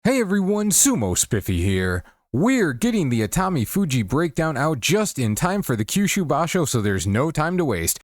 Hey everyone, Sumo Spiffy here. We're getting the Atamifuji breakdown out just in time for the Kyushu Basho, so there's no time to waste.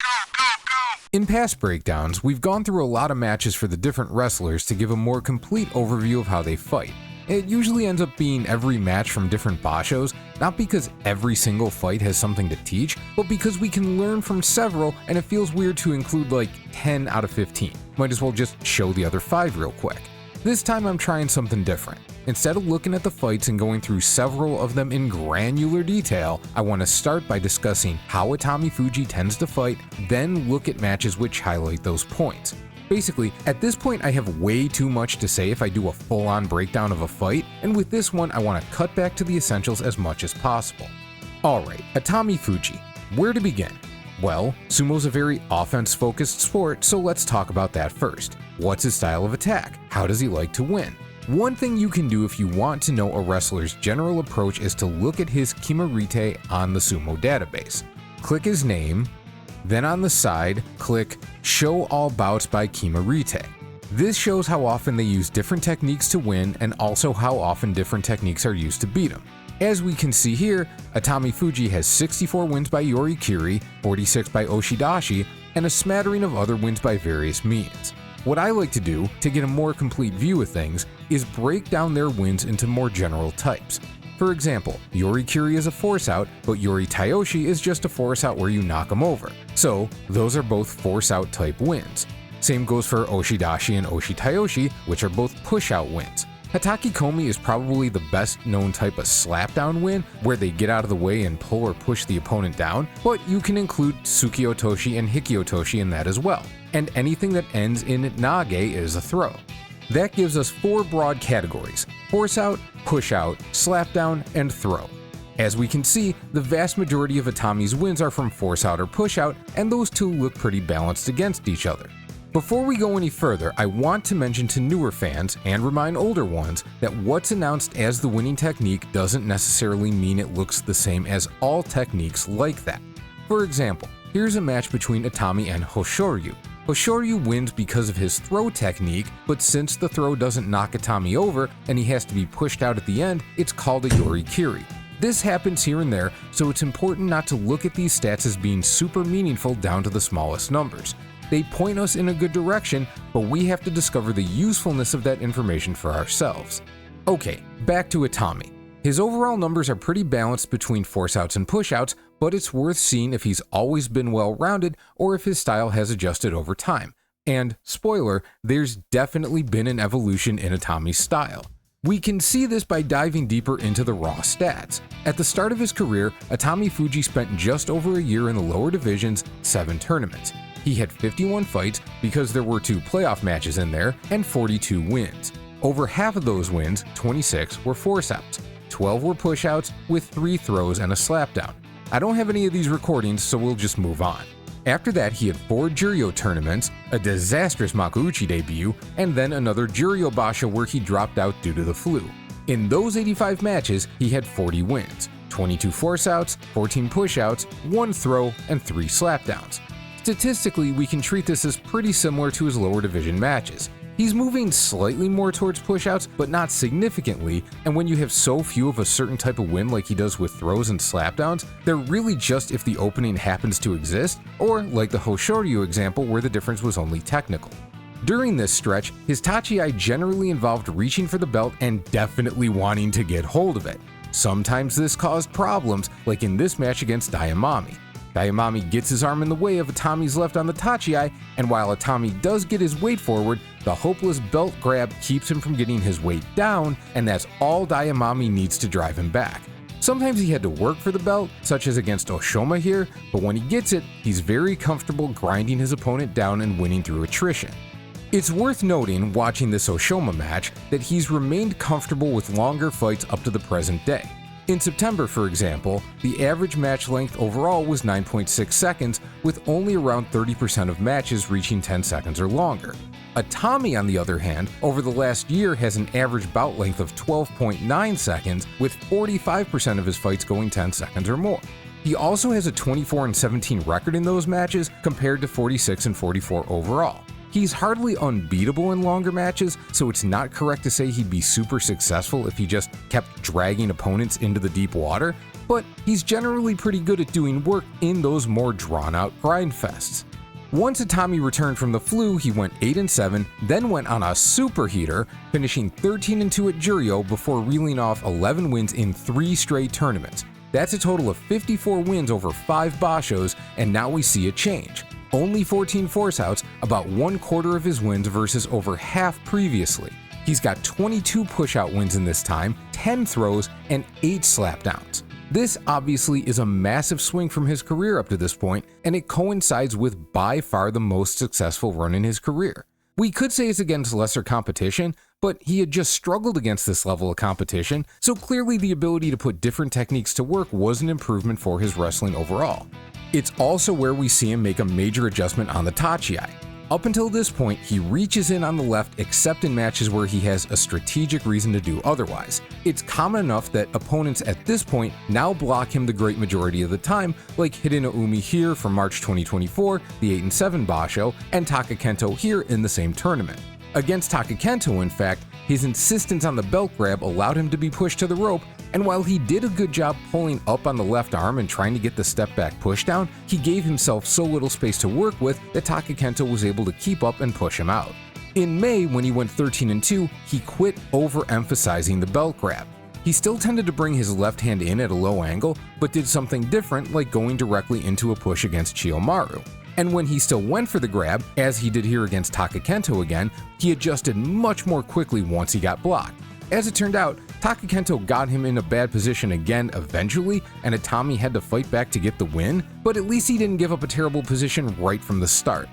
In past breakdowns, we've gone through a lot of matches for the different wrestlers to give a more complete overview of how they fight. It usually ends up being every match from different bashos, not because every single fight has something to teach, but because we can learn from several and it feels weird to include like 10 out of 15. Might as well just show the other 5 real quick. This time I'm trying something different. Instead of looking at the fights and going through several of them in granular detail, I want to start by discussing how Atamifuji tends to fight, then look at matches which highlight those points. Basically, at this point I have way too much to say if I do a full-on breakdown of a fight, and with this one I want to cut back to the essentials as much as possible. Alright, Atamifuji. Where to begin? Well, sumo's a very offense-focused sport, so let's talk about that first. What's his style of attack? How does he like to win? One thing you can do if you want to know a wrestler's general approach is to look at his kimarite on the Sumo database. Click his name, then on the side, click Show All Bouts by Kimarite. This shows how often they use different techniques to win and also how often different techniques are used to beat him. As we can see here, Atamifuji has 64 wins by Yorikiri, 46 by Oshidashi, and a smattering of other wins by various means. What I like to do, to get a more complete view of things, is break down their wins into more general types. For example, Yorikiri is a force out, but Yori Tayoshi is just a force out where you knock them over. So, those are both force out type wins. Same goes for Oshidashi and Oshitayoshi, which are both push out wins. Hataki Komi is probably the best known type of slapdown win, where they get out of the way and pull or push the opponent down, but you can include Tsukiotoshi and Hikiotoshi in that as well. And anything that ends in nage is a throw. That gives us 4 broad categories: force out, push out, slapdown, and throw. As we can see, the vast majority of Atami's wins are from force out or push out, and those two look pretty balanced against each other. Before we go any further, I want to mention to newer fans, and remind older ones, that what's announced as the winning technique doesn't necessarily mean it looks the same as all techniques like that. For example, here's a match between Atami and Hoshoryu. Hoshoryu wins because of his throw technique, but since the throw doesn't knock Atami over and he has to be pushed out at the end, it's called a Yorikiri. This happens here and there, so it's important not to look at these stats as being super meaningful down to the smallest numbers. They point us in a good direction, but we have to discover the usefulness of that information for ourselves. Okay, back to Atami. His overall numbers are pretty balanced between force outs and push outs, but it's worth seeing if he's always been well-rounded or if his style has adjusted over time. And, spoiler, there's definitely been an evolution in Atami's style. We can see this by diving deeper into the raw stats. At the start of his career, Atamifuji spent just over a year in the lower divisions, 7 tournaments. He had 51 fights because there were 2 playoff matches in there, and 42 wins. Over half of those wins, 26, were force outs. 12 were push outs, with 3 throws and a slapdown. I don't have any of these recordings, so we'll just move on. After that, he had 4 Juryo tournaments, a disastrous Makuuchi debut, and then another Juryo Basho where he dropped out due to the flu. In those 85 matches, he had 40 wins, 22 force outs, 14 push outs, 1 throw, and 3 slapdowns. Statistically, we can treat this as pretty similar to his lower division matches. He's moving slightly more towards push-outs, but not significantly, and when you have so few of a certain type of win like he does with throws and slapdowns, they're really just if the opening happens to exist, or like the Hoshoryu example where the difference was only technical. During this stretch, his Tachiai generally involved reaching for the belt and definitely wanting to get hold of it. Sometimes this caused problems, like in this match against Daiamami. Daiamami gets his arm in the way of Atami's left on the Tachiai, and while Atami does get his weight forward, the hopeless belt grab keeps him from getting his weight down, and that's all Daiamami needs to drive him back. Sometimes he had to work for the belt, such as against Oshoma here, but when he gets it, he's very comfortable grinding his opponent down and winning through attrition. It's worth noting, watching this Oshoma match, that he's remained comfortable with longer fights up to the present day. In September, for example, the average match length overall was 9.6 seconds, with only around 30% of matches reaching 10 seconds or longer. Atami, on the other hand, over the last year has an average bout length of 12.9 seconds, with 45% of his fights going 10 seconds or more. He also has a 24-17 record in those matches compared to 46 and 44 overall. He's hardly unbeatable in longer matches, so it's not correct to say he'd be super successful if he just kept dragging opponents into the deep water, but he's generally pretty good at doing work in those more drawn-out grind fests. Once Atami returned from the flu, he went 8-7, then went on a superheater, finishing 13-2 at Juryo before reeling off 11 wins in 3 straight tournaments. That's a total of 54 wins over 5 bashos, and now we see a change. Only 14 force-outs, about 1/4 of his wins versus over half previously. He's got 22 push-out wins in this time, 10 throws, and 8 slapdowns. This obviously is a massive swing from his career up to this point, and it coincides with by far the most successful run in his career. We could say it's against lesser competition, but he had just struggled against this level of competition, so clearly the ability to put different techniques to work was an improvement for his wrestling overall. It's also where we see him make a major adjustment on the Tachiai. Up until this point, he reaches in on the left except in matches where he has a strategic reason to do otherwise. It's common enough that opponents at this point now block him the great majority of the time, like Hiradoumi here from March 2024, the 8-7 basho, and Takakento here in the same tournament. Against Takakento, in fact, his insistence on the belt grab allowed him to be pushed to the rope, and while he did a good job pulling up on the left arm and trying to get the step back pushdown, he gave himself so little space to work with that Takakento was able to keep up and push him out. In May, when he went 13-2, he quit overemphasizing the belt grab. He still tended to bring his left hand in at a low angle, but did something different, like going directly into a push against Chiyomaru. And when he still went for the grab, as he did here against Takakento again, he adjusted much more quickly once he got blocked. As it turned out, Takakento got him in a bad position again eventually, and Atami had to fight back to get the win, but at least he didn't give up a terrible position right from the start.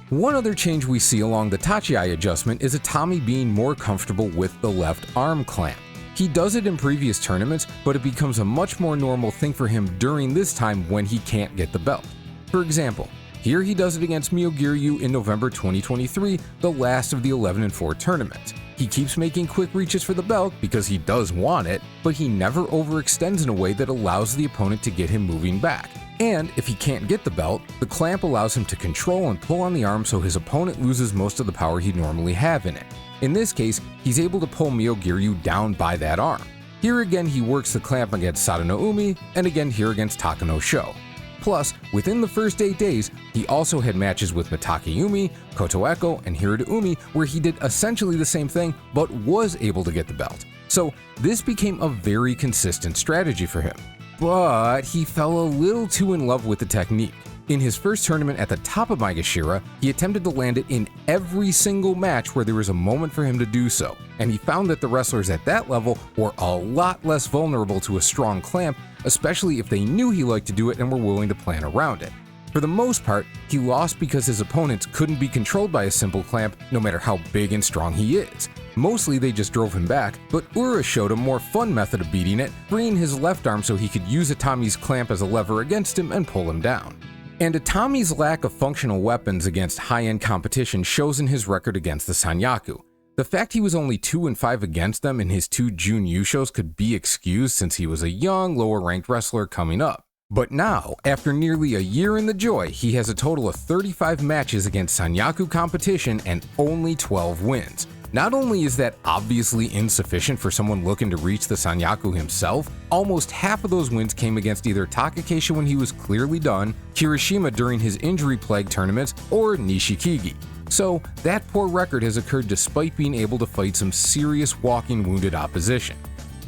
One other change we see along the Tachiai adjustment is Atami being more comfortable with the left arm clamp. He does it in previous tournaments, but it becomes a much more normal thing for him during this time when he can't get the belt. For example, here he does it against Myogiryu in November 2023, the last of the 11-4 tournament. He keeps making quick reaches for the belt because he does want it, but he never overextends in a way that allows the opponent to get him moving back. And if he can't get the belt, the clamp allows him to control and pull on the arm so his opponent loses most of the power he'd normally have in it. In this case, he's able to pull Myogiryu down by that arm. Here again he works the clamp against Sada no Umi, and again here against Taka no Sho. Plus, within the first 8 days, he also had matches with Takayumi, Kotoeko, and Hiradoumi where he did essentially the same thing but was able to get the belt. So this became a very consistent strategy for him. But he fell a little too in love with the technique. In his first tournament at the top of Maegashira, he attempted to land it in every single match where there was a moment for him to do so, and he found that the wrestlers at that level were a lot less vulnerable to a strong clamp, especially if they knew he liked to do it and were willing to plan around it. For the most part, he lost because his opponents couldn't be controlled by a simple clamp no matter how big and strong he is. Mostly they just drove him back, but Ura showed a more fun method of beating it, freeing his left arm so he could use Atami's clamp as a lever against him and pull him down. And Atami's lack of functional weapons against high-end competition shows in his record against the Sanyaku. The fact he was only 2-5 against them in his 2 June Yushos could be excused since he was a young, lower-ranked wrestler coming up. But now, after nearly a year in the Joy, he has a total of 35 matches against Sanyaku competition and only 12 wins. Not only is that obviously insufficient for someone looking to reach the Sanyaku himself, almost half of those wins came against either Takakeisha when he was clearly done, Kirishima during his injury-plagued tournaments, or Nishikigi. So that poor record has occurred despite being able to fight some serious walking wounded opposition.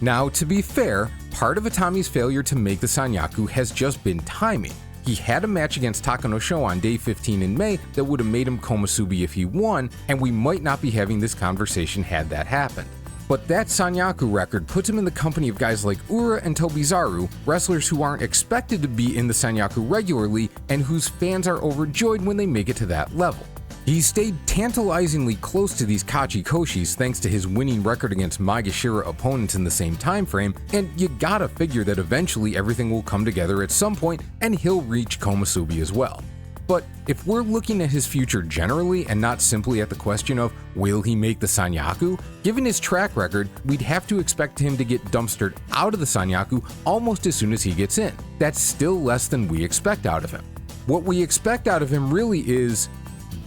Now, to be fair, part of Atami's failure to make the Sanyaku has just been timing. He had a match against Taka no Sho on day 15 in May that would have made him komusubi if he won, and we might not be having this conversation had that happened. But that Sanyaku record puts him in the company of guys like Ura and Tobizaru, wrestlers who aren't expected to be in the Sanyaku regularly and whose fans are overjoyed when they make it to that level. He stayed tantalizingly close to these Kachikoshis thanks to his winning record against Maegashira opponents in the same time frame, and you gotta figure that eventually everything will come together at some point and he'll reach komusubi as well. But if we're looking at his future generally and not simply at the question of will he make the Sanyaku, given his track record, we'd have to expect him to get dumpstered out of the Sanyaku almost as soon as he gets in. That's still less than we expect out of him. What we expect out of him really is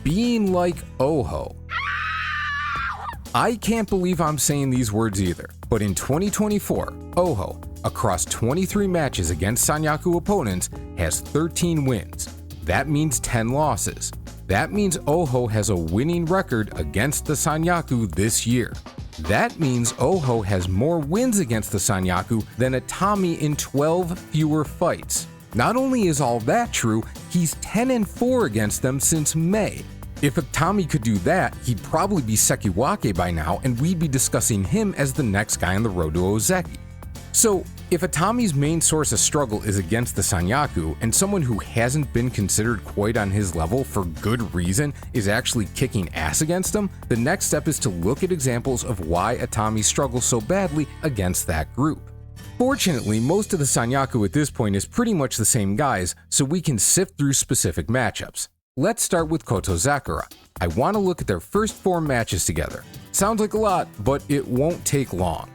being like Oho. I can't believe I'm saying these words either, but in 2024, Oho, across 23 matches against Sanyaku opponents, has 13 wins. That means 10 losses. That means Oho has a winning record against the Sanyaku this year. That means Oho has more wins against the Sanyaku than Atami in 12 fewer fights. Not only is all that true, he's 10-4 against them since May. If Atami could do that, he'd probably be Sekiwake by now, and we'd be discussing him as the next guy on the road to Ozeki. So, if Atami's main source of struggle is against the Sanyaku, and someone who hasn't been considered quite on his level for good reason is actually kicking ass against him, the next step is to look at examples of why Atami struggles so badly against that group. Fortunately, most of the Sanyaku at this point is pretty much the same guys, so we can sift through specific matchups. Let's start with Kotozakura. I want to look at their first 4 matches together. Sounds like a lot, but it won't take long.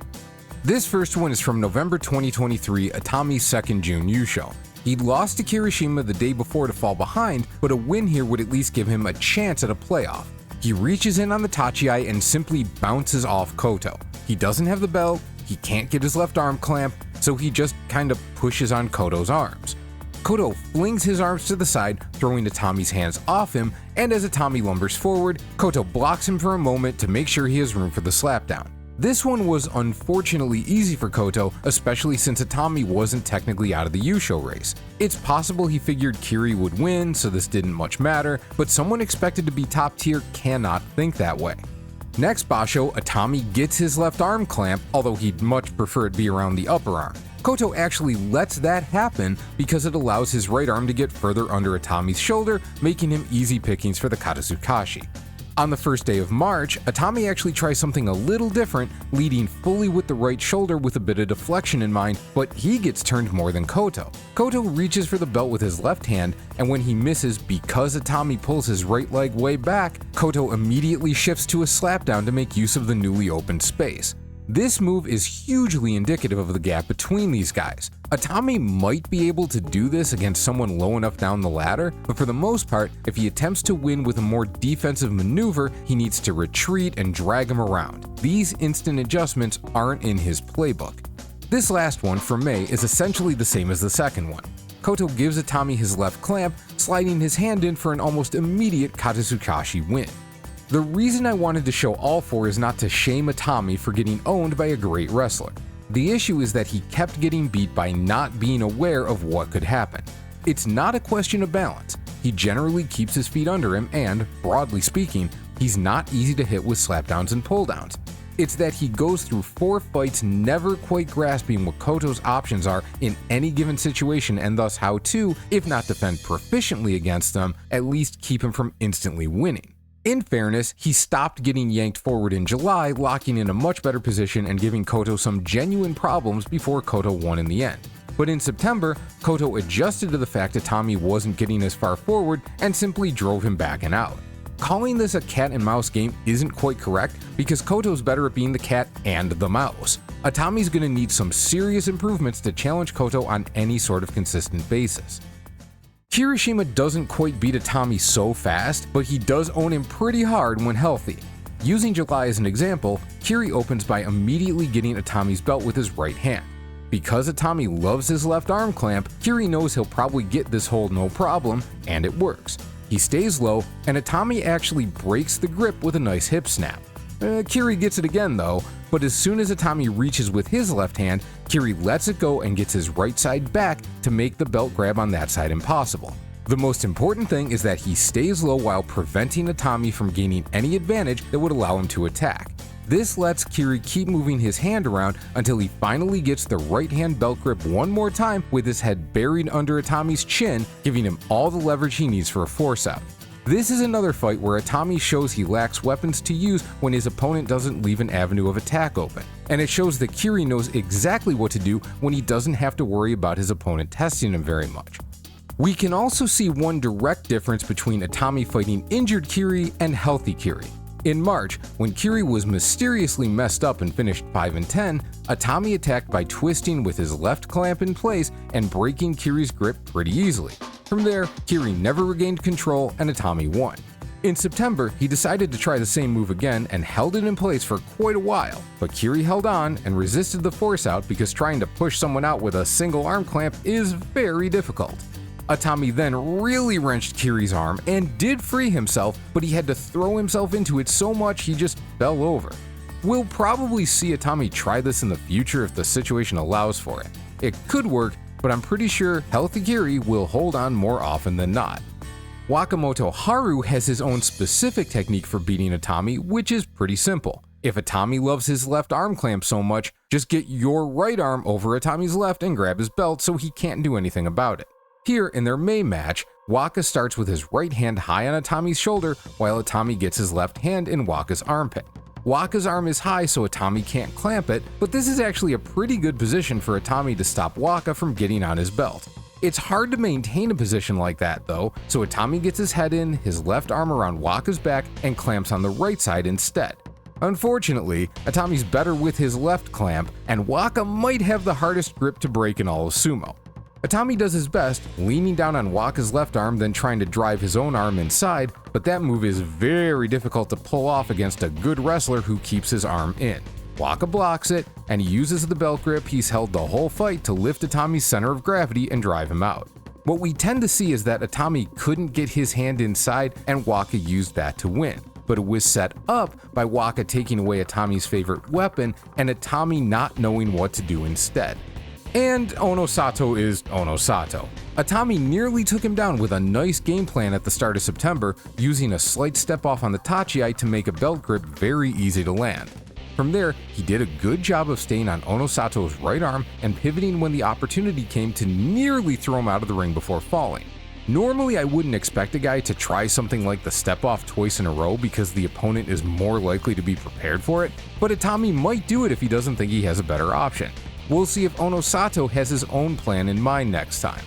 This first one is from November 2023, Atami's second June Yusho. He'd lost to Kirishima the day before to fall behind, but a win here would at least give him a chance at a playoff. He reaches in on the Tachiai and simply bounces off Koto. He doesn't have the belt, he can't get his left arm clamp, so he just kinda pushes on Koto's arms. Koto flings his arms to the side, throwing Atami's hands off him, and as Atami lumbers forward, Koto blocks him for a moment to make sure he has room for the slapdown. This one was unfortunately easy for Koto, especially since Atami wasn't technically out of the Yusho race. It's possible he figured Kiri would win, so this didn't much matter, but someone expected to be top tier cannot think that way. Next basho, Atami gets his left arm clamp, although he'd much prefer it be around the upper arm. Koto actually lets that happen because it allows his right arm to get further under Atami's shoulder, making him easy pickings for the Kotozakura. On the first day of March, Atami actually tries something a little different, leading fully with the right shoulder with a bit of deflection in mind, but he gets turned more than Koto. Koto reaches for the belt with his left hand, and when he misses because Atami pulls his right leg way back, Koto immediately shifts to a slapdown to make use of the newly opened space. This move is hugely indicative of the gap between these guys. Atami might be able to do this against someone low enough down the ladder, but for the most part, if he attempts to win with a more defensive maneuver, he needs to retreat and drag him around. These instant adjustments aren't in his playbook. This last one, from May, is essentially the same as the second one. Koto gives Atami his left clamp, sliding his hand in for an almost immediate Kotozakura win. The reason I wanted to show all 4 is not to shame Atami for getting owned by a great wrestler. The issue is that he kept getting beat by not being aware of what could happen. It's not a question of balance. He generally keeps his feet under him and, broadly speaking, he's not easy to hit with slapdowns and pulldowns. It's that he goes through 4 fights never quite grasping what Koto's options are in any given situation and thus how to, if not defend proficiently against them, at least keep him from instantly winning. In fairness, he stopped getting yanked forward in July, locking in a much better position and giving Koto some genuine problems before Koto won in the end. But in September, Koto adjusted to the fact Atami wasn't getting as far forward and simply drove him back and out. Calling this a cat and mouse game isn't quite correct because Koto's better at being the cat and the mouse. Atami's gonna need some serious improvements to challenge Koto on any sort of consistent basis. Kirishima doesn't quite beat Atami so fast, but he does own him pretty hard when healthy. Using July as an example, Kiri opens by immediately getting Atami's belt with his right hand. Because Atami loves his left arm clamp, Kiri knows he'll probably get this hold no problem, and it works. He stays low, and Atami actually breaks the grip with a nice hip snap. Kiri gets it again though, but as soon as Atami reaches with his left hand, Kiri lets it go and gets his right side back to make the belt grab on that side impossible. The most important thing is that he stays low while preventing Atami from gaining any advantage that would allow him to attack. This lets Kiri keep moving his hand around until he finally gets the right hand belt grip one more time with his head buried under Atami's chin, giving him all the leverage he needs for a force out. This is another fight where Atami shows he lacks weapons to use when his opponent doesn't leave an avenue of attack open, and it shows that Kiri knows exactly what to do when he doesn't have to worry about his opponent testing him very much. We can also see one direct difference between Atami fighting injured Kiri and healthy Kiri. In March, when Kiri was mysteriously messed up and finished 5-10, Atami attacked by twisting with his left clamp in place and breaking Kiri's grip pretty easily. From there, Kiri never regained control and Atami won. In September, he decided to try the same move again and held it in place for quite a while, but Kiri held on and resisted the force out because trying to push someone out with a single arm clamp is very difficult. Atami then really wrenched Kiri's arm and did free himself, but he had to throw himself into it so much he just fell over. We'll probably see Atami try this in the future if the situation allows for it. It could work, but I'm pretty sure healthy Kiri will hold on more often than not. Wakamotoharu has his own specific technique for beating Atami, which is pretty simple. If Atami loves his left arm clamp so much, just get your right arm over Atami's left and grab his belt so he can't do anything about it. Here in their May match, Waka starts with his right hand high on Atami's shoulder while Atami gets his left hand in Waka's armpit. Waka's arm is high so Atami can't clamp it, but this is actually a pretty good position for Atami to stop Waka from getting on his belt. It's hard to maintain a position like that though, so Atami gets his head in, his left arm around Waka's back, and clamps on the right side instead. Unfortunately, Atami's better with his left clamp, and Waka might have the hardest grip to break in all of sumo. Atami does his best, leaning down on Waka's left arm then trying to drive his own arm inside, but that move is very difficult to pull off against a good wrestler who keeps his arm in. Waka blocks it, and he uses the belt grip he's held the whole fight to lift Atami's center of gravity and drive him out. What we tend to see is that Atami couldn't get his hand inside and Waka used that to win, but it was set up by Waka taking away Atami's favorite weapon and Atami not knowing what to do instead. And Onosato is Onosato. Atami nearly took him down with a nice game plan at the start of September, using a slight step off on the Tachiai to make a belt grip very easy to land. From there, he did a good job of staying on Onosato's right arm and pivoting when the opportunity came to nearly throw him out of the ring before falling. Normally, I wouldn't expect a guy to try something like the step off twice in a row because the opponent is more likely to be prepared for it, but Atami might do it if he doesn't think he has a better option. We'll see if Onosato has his own plan in mind next time.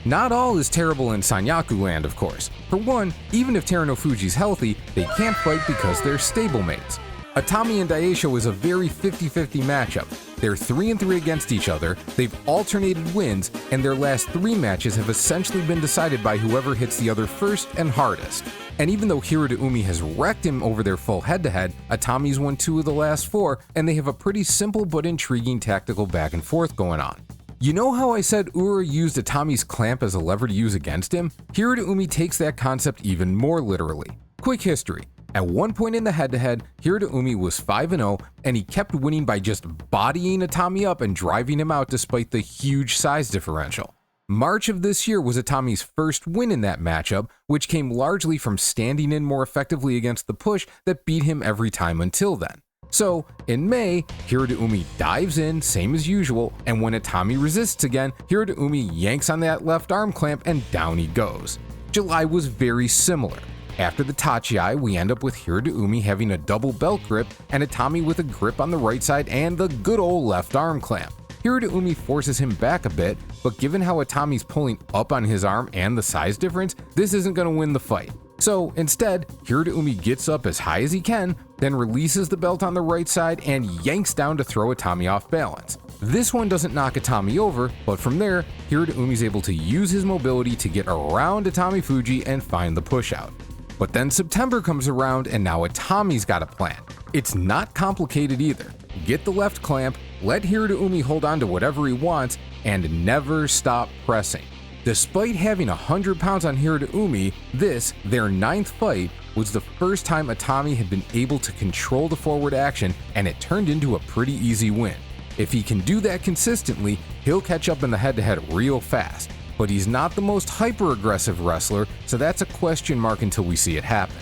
Not all is terrible in Sanyaku land, of course. For one, even if Terunofuji's healthy, they can't fight because they're stablemates. Atami and Daisho is a very 50-50 matchup. They're 3-3 against each other, they've alternated wins, and their last 3 matches have essentially been decided by whoever hits the other first and hardest. And even though Hiradoumi has wrecked him over their full head-to-head, Atami's won 2 of the last 4, and they have a pretty simple but intriguing tactical back and forth going on. You know how I said Ura used Atami's clamp as a lever to use against him? Hiradoumi takes that concept even more literally. Quick history. At one point in the head-to-head, Hiradoumi was 5-0, and he kept winning by just bodying Atami up and driving him out despite the huge size differential. March of this year was Atami's first win in that matchup, which came largely from standing in more effectively against the push that beat him every time until then. So, in May, Hiradoumi dives in, same as usual, and when Atami resists again, Hiradoumi yanks on that left arm clamp and down he goes. July was very similar. After the Tachiai, we end up with Hiradoumi having a double belt grip and Atami with a grip on the right side and the good old left arm clamp. Hiradoumi forces him back a bit, but given how Atami's pulling up on his arm and the size difference, this isn't going to win the fight. So instead, Hiradoumi gets up as high as he can, then releases the belt on the right side and yanks down to throw Atami off balance. This one doesn't knock Atami over, but from there, Hiradoumi's able to use his mobility to get around Atamifuji and find the push out. But then September comes around and now Atami's got a plan. It's not complicated either. Get the left clamp, let Hiradoumi hold on to whatever he wants, and never stop pressing. Despite having 100 pounds on Hiradoumi, this, their 9th fight, was the first time Atami had been able to control the forward action, and it turned into a pretty easy win. If he can do that consistently, he'll catch up in the head-to-head real fast. But he's not the most hyper-aggressive wrestler, so that's a question mark until we see it happen.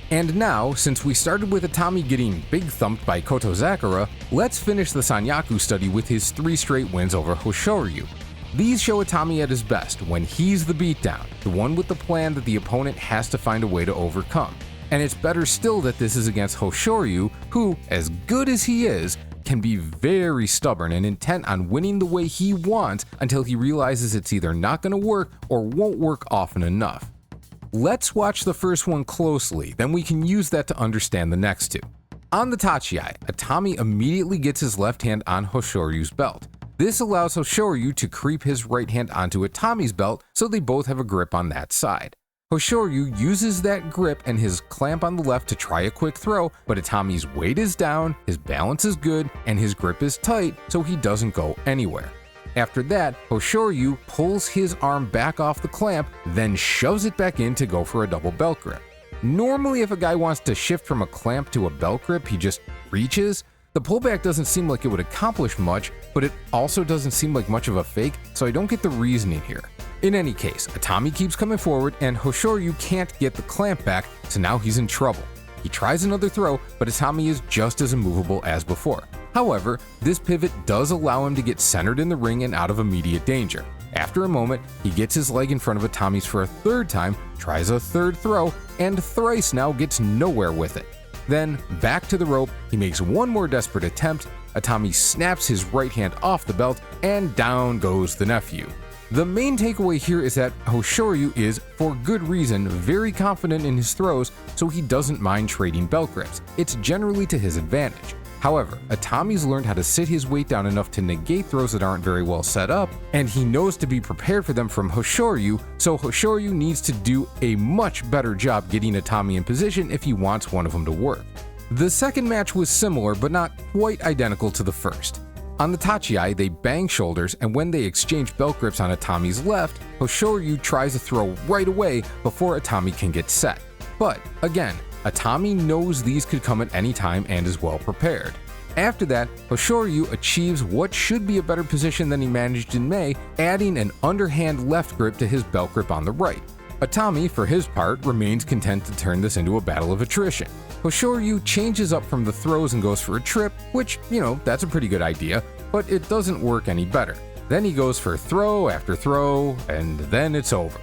And now, since we started with Atami getting big thumped by Kotozakura, let's finish the Sanyaku study with his 3 straight wins over Hoshoryu. These show Atami at his best, when he's the beatdown, the one with the plan that the opponent has to find a way to overcome. And it's better still that this is against Hoshoryu, who, as good as he is, can be very stubborn and intent on winning the way he wants until he realizes it's either not going to work or won't work often enough. Let's watch the first one closely, then we can use that to understand the next 2. On the Tachiai, Atami immediately gets his left hand on Hoshoryu's belt. This allows Hoshoryu to creep his right hand onto Atami's belt so they both have a grip on that side. Hoshoryu uses that grip and his clamp on the left to try a quick throw, but Atami's weight is down, his balance is good, and his grip is tight, so he doesn't go anywhere. After that, Hoshoryu pulls his arm back off the clamp, then shoves it back in to go for a double belt grip. Normally, if a guy wants to shift from a clamp to a belt grip, he just reaches. The pullback doesn't seem like it would accomplish much, but it also doesn't seem like much of a fake, so I don't get the reasoning here. In any case, Atami keeps coming forward, and Hoshoryu can't get the clamp back, so now he's in trouble. He tries another throw, but Atami is just as immovable as before. However, this pivot does allow him to get centered in the ring and out of immediate danger. After a moment, he gets his leg in front of Atami's for a third time, tries a third throw, and thrice now gets nowhere with it. Then, back to the rope, he makes one more desperate attempt, Atami snaps his right hand off the belt, and down goes the nephew. The main takeaway here is that Hoshoryu is, for good reason, very confident in his throws, so he doesn't mind trading belt grips. It's generally to his advantage. However, Atami's learned how to sit his weight down enough to negate throws that aren't very well set up, and he knows to be prepared for them from Hoshoryu, so Hoshoryu needs to do a much better job getting Atami in position if he wants one of them to work. The second match was similar, but not quite identical to the first. On the Tachiai, they bang shoulders, and when they exchange belt grips on Atami's left, Hoshoryu tries a throw right away before Atami can get set. But, again, Atami knows these could come at any time and is well prepared. After that, Hoshoryu achieves what should be a better position than he managed in May, adding an underhand left grip to his belt grip on the right. Atami, for his part, remains content to turn this into a battle of attrition. Hoshoryu changes up from the throws and goes for a trip, which, that's a pretty good idea, but it doesn't work any better. Then he goes for throw after throw, and then it's over.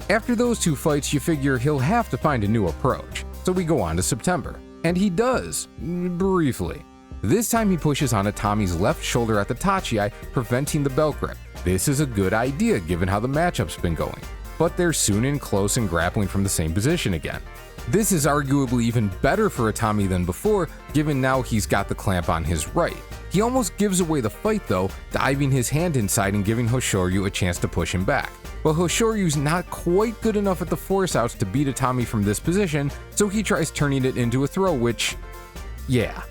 After those two fights, you figure he'll have to find a new approach. So we go on to September. And he does, briefly. This time he pushes on Atami's left shoulder at the Tachiai, preventing the belt grip. This is a good idea given how the matchup's been going. But they're soon in close and grappling from the same position again. This is arguably even better for Atami than before, given now he's got the clamp on his right. He almost gives away the fight though, diving his hand inside and giving Hoshoryu a chance to push him back. But Hoshoryu's not quite good enough at the force outs to beat Atami from this position, so he tries turning it into a throw, which, yeah.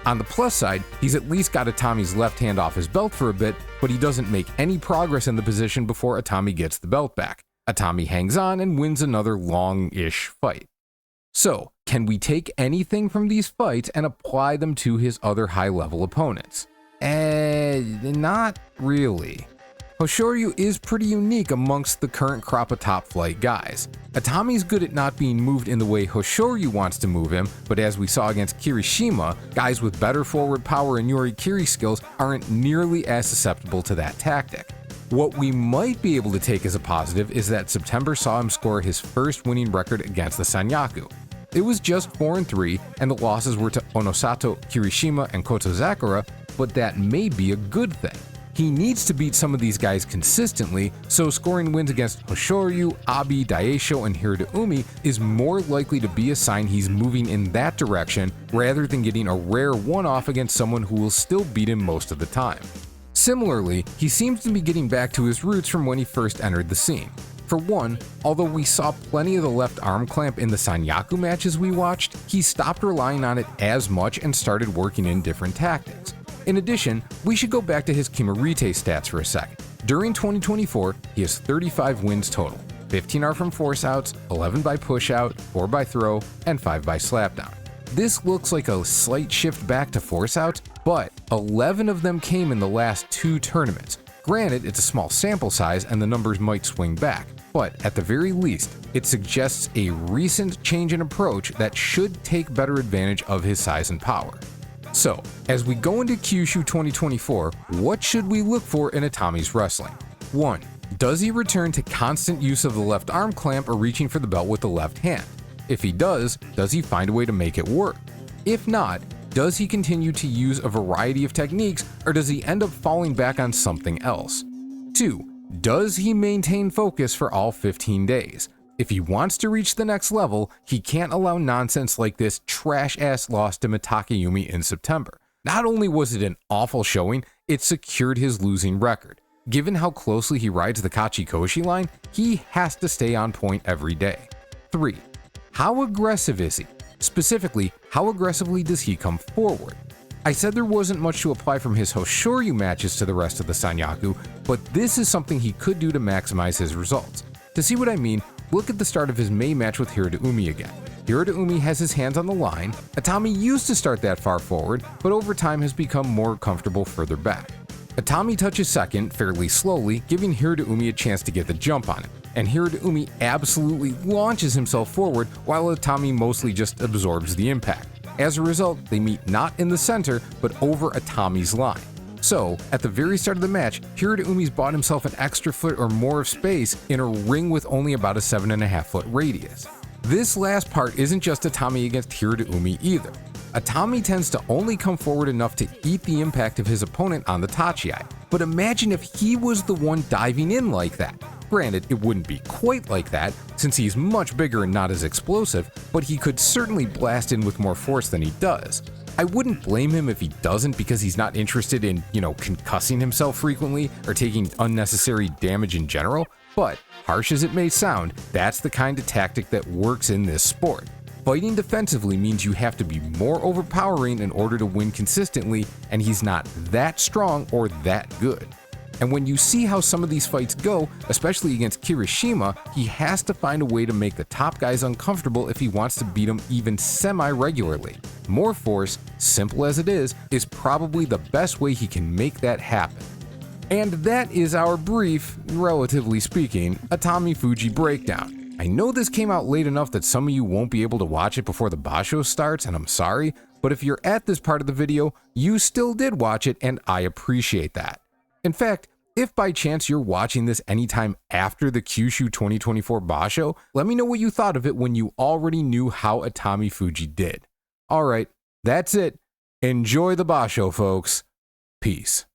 On the plus side, he's at least got Atami's left hand off his belt for a bit, but he doesn't make any progress in the position before Atami gets the belt back. Atami hangs on and wins another long-ish fight. So, can we take anything from these fights and apply them to his other high-level opponents? Not really. Hoshoryu is pretty unique amongst the current crop of top flight guys. Atami's good at not being moved in the way Hoshoryu wants to move him, but as we saw against Kirishima, guys with better forward power and Yorikiri skills aren't nearly as susceptible to that tactic. What we might be able to take as a positive is that September saw him score his first winning record against the Sanyaku. It was just 4-3, and the losses were to Onosato, Kirishima, and Kotozakura, but that may be a good thing. He needs to beat some of these guys consistently, so scoring wins against Hoshoryu, Abi, Daisho, and Hiradoumi is more likely to be a sign he's moving in that direction rather than getting a rare one-off against someone who will still beat him most of the time. Similarly, he seems to be getting back to his roots from when he first entered the scene. For one, although we saw plenty of the left arm clamp in the Sanyaku matches we watched, he stopped relying on it as much and started working in different tactics. In addition, we should go back to his Kimarite stats for a second. During 2024, he has 35 wins total. 15 are from force outs, 11 by push out, 4 by throw, and 5 by slapdown. This looks like a slight shift back to force outs, but 11 of them came in the last 2 tournaments. Granted, it's a small sample size and the numbers might swing back, but at the very least, it suggests a recent change in approach that should take better advantage of his size and power. So, as we go into Kyushu 2024, what should we look for in Atami's wrestling? 1. Does he return to constant use of the left arm clamp or reaching for the belt with the left hand? If he does he find a way to make it work? If not, does he continue to use a variety of techniques, or does he end up falling back on something else? 2. Does he maintain focus for all 15 days? If he wants to reach the next level, he can't allow nonsense like this trash-ass loss to Takayumi in September. Not only was it an awful showing, it secured his losing record. Given how closely he rides the Kachikoshi line, he has to stay on point every day. 3. How aggressive is he? Specifically, how aggressively does he come forward? I said there wasn't much to apply from his Hoshoryu matches to the rest of the Sanyaku, but this is something he could do to maximize his results. To see what I mean, look at the start of his May match with Hiradoumi again. Hiradoumi has his hands on the line. Atami used to start that far forward, but over time has become more comfortable further back. Atami touches second fairly slowly, giving Hiradoumi a chance to get the jump on him, and Hiradoumi absolutely launches himself forward while Atami mostly just absorbs the impact. As a result, they meet not in the center, but over Atami's line. So, at the very start of the match, Hiradoumi's bought himself an extra foot or more of space in a ring with only about a 7.5 foot radius. This last part isn't just Atami against Hiradoumi either. Atami tends to only come forward enough to eat the impact of his opponent on the Tachiai, but imagine if he was the one diving in like that. Granted, it wouldn't be quite like that, since he's much bigger and not as explosive, but he could certainly blast in with more force than he does. I wouldn't blame him if he doesn't because he's not interested in, concussing himself frequently or taking unnecessary damage in general, but harsh as it may sound, that's the kind of tactic that works in this sport. Fighting defensively means you have to be more overpowering in order to win consistently, and he's not that strong or that good. And when you see how some of these fights go, especially against Kirishima, he has to find a way to make the top guys uncomfortable if he wants to beat them even semi-regularly. More force, simple as it is probably the best way he can make that happen. And that is our brief, relatively speaking, Atamifuji breakdown. I know this came out late enough that some of you won't be able to watch it before the basho starts, and I'm sorry, but if you're at this part of the video, you still did watch it, and I appreciate that. In fact, if by chance you're watching this anytime after the Kyushu 2024 basho, let me know what you thought of it when you already knew how Atamifuji did. Alright, that's it. Enjoy the basho, folks. Peace.